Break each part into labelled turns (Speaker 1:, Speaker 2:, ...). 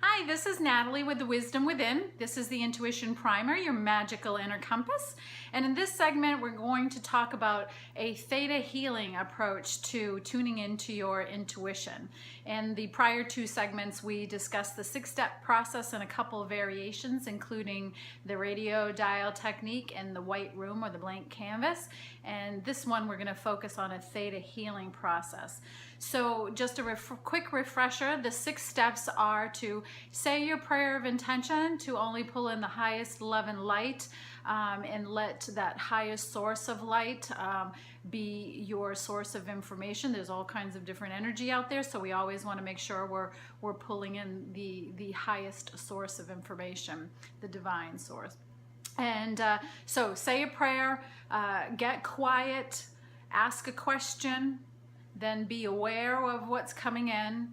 Speaker 1: Hi, this is Natalie with The Wisdom Within. This is the Intuition Primer, your magical inner compass. And in this segment, we're going to talk about a Theta healing approach to tuning into your intuition. In the prior two segments, we discussed the 6-step process and a couple of variations, including the radio dial technique and the white room or the blank canvas. And this one, we're going to focus on a Theta healing process. So just a quick refresher, the 6 steps are to say your prayer of intention, to only pull in the highest love and light, and let that highest source of light be your source of information. There's all kinds of different energy out there, so we always want to make sure we're pulling in the highest source of information, the divine source. And so say a prayer, get quiet, ask a question, then be aware of what's coming in,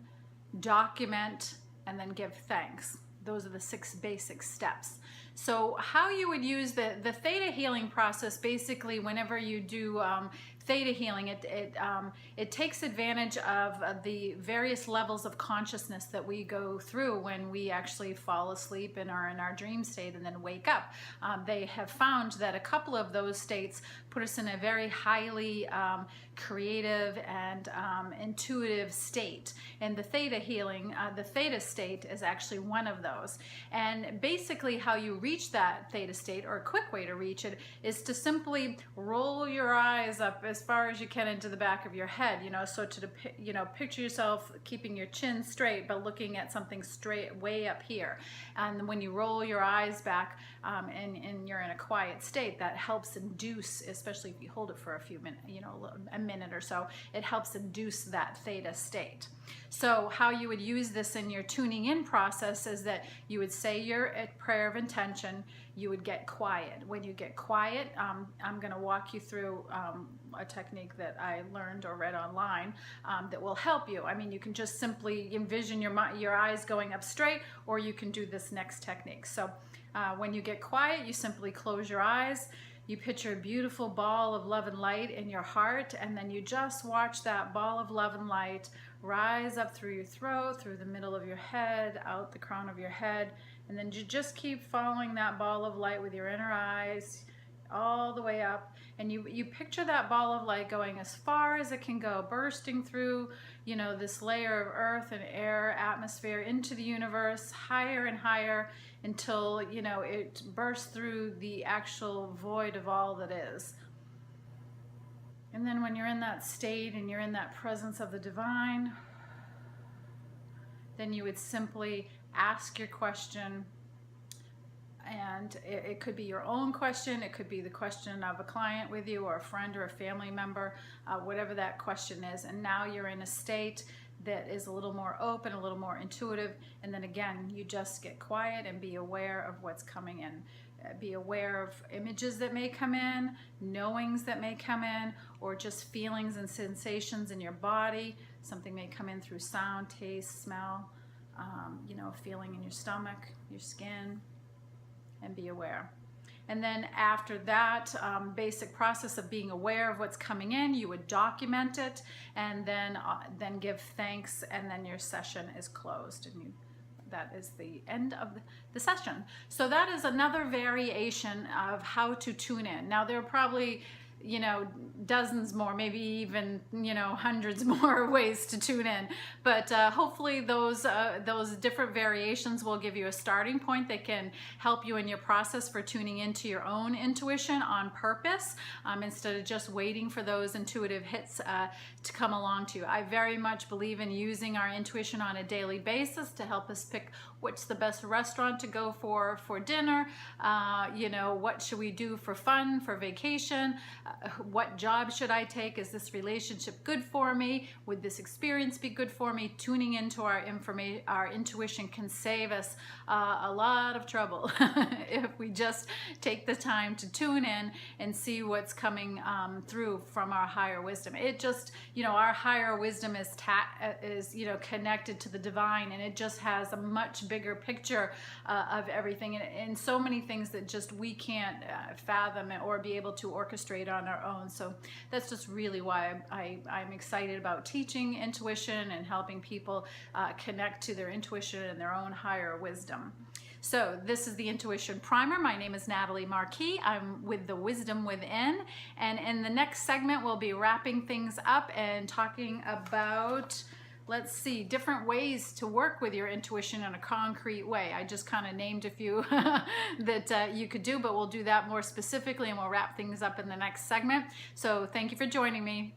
Speaker 1: document, and then give thanks. Those are the 6 basic steps. So how you would use the Theta healing process, basically whenever you do Theta healing, it takes advantage of the various levels of consciousness that we go through when we actually fall asleep and are in our dream state and then wake up. They have found that a couple of those states put us in a very highly creative and intuitive state. And the Theta healing, the Theta state is actually one of those. And basically how you reach that Theta state, or a quick way to reach it, is to simply roll your eyes up as far as you can into the back of your head, so to, picture yourself keeping your chin straight but looking at something straight way up here. And when you roll your eyes back and you're in a quiet state, that helps induce, especially if you hold it for a few minutes, a minute or so, it helps induce that Theta state. So how you would use this in your tuning in process is that you would say your prayer of intention, you would get quiet. When you get quiet, I'm going to walk you through a technique that I learned or read online that will help you. I mean, you can just simply envision your eyes going up straight, or you can do this next technique. So when you get quiet, you simply close your eyes. You picture a beautiful ball of love and light in your heart, and then you just watch that ball of love and light rise up through your throat, through the middle of your head, out the crown of your head, and then you just keep following that ball of light with your inner eyes all the way up, and you picture that ball of light going as far as it can go, bursting through, this layer of earth and air atmosphere into the universe, higher and higher, until, it bursts through the actual void of all that is. And then when you're in that state and you're in that presence of the divine, then you would simply ask your question. And it could be your own question, it could be the question of a client with you, or a friend or a family member, whatever that question is. And now you're in a state that is a little more open, a little more intuitive. And then again, you just get quiet and be aware of what's coming in. Be aware of images that may come in, knowings that may come in, or just feelings and sensations in your body. Something may come in through sound, taste, smell, a feeling in your stomach, your skin. And be aware. And then after that basic process of being aware of what's coming in, you would document it, and then give thanks, and then your session is closed, and that is the end of the session. So that is another variation of how to tune in. Now there are probably dozens more, maybe even hundreds more ways to tune in, but hopefully those different variations will give you a starting point that can help you in your process for tuning into your own intuition on purpose, instead of just waiting for those intuitive hits to come along to you. I very much believe in using our intuition on a daily basis to help us pick what's the best restaurant to go for dinner, what should we do for fun, for vacation, what job should I take? Is this relationship good for me? Would this experience be good for me? Tuning into our intuition can save us a lot of trouble if we just take the time to tune in and see what's coming through from our higher wisdom. It just, our higher wisdom is connected to the divine, and it just has a much bigger picture of everything, and so many things that just we can't fathom or be able to orchestrate on on our own. So that's just really why I'm excited about teaching intuition and helping people connect to their intuition and their own higher wisdom. So this is the Intuition Primer. My name is Natalie Marquis. I'm with the Wisdom Within. And in the next segment, we'll be wrapping things up and talking about, let's see, different ways to work with your intuition in a concrete way. I just kind of named a few that you could do, but we'll do that more specifically and we'll wrap things up in the next segment. So thank you for joining me.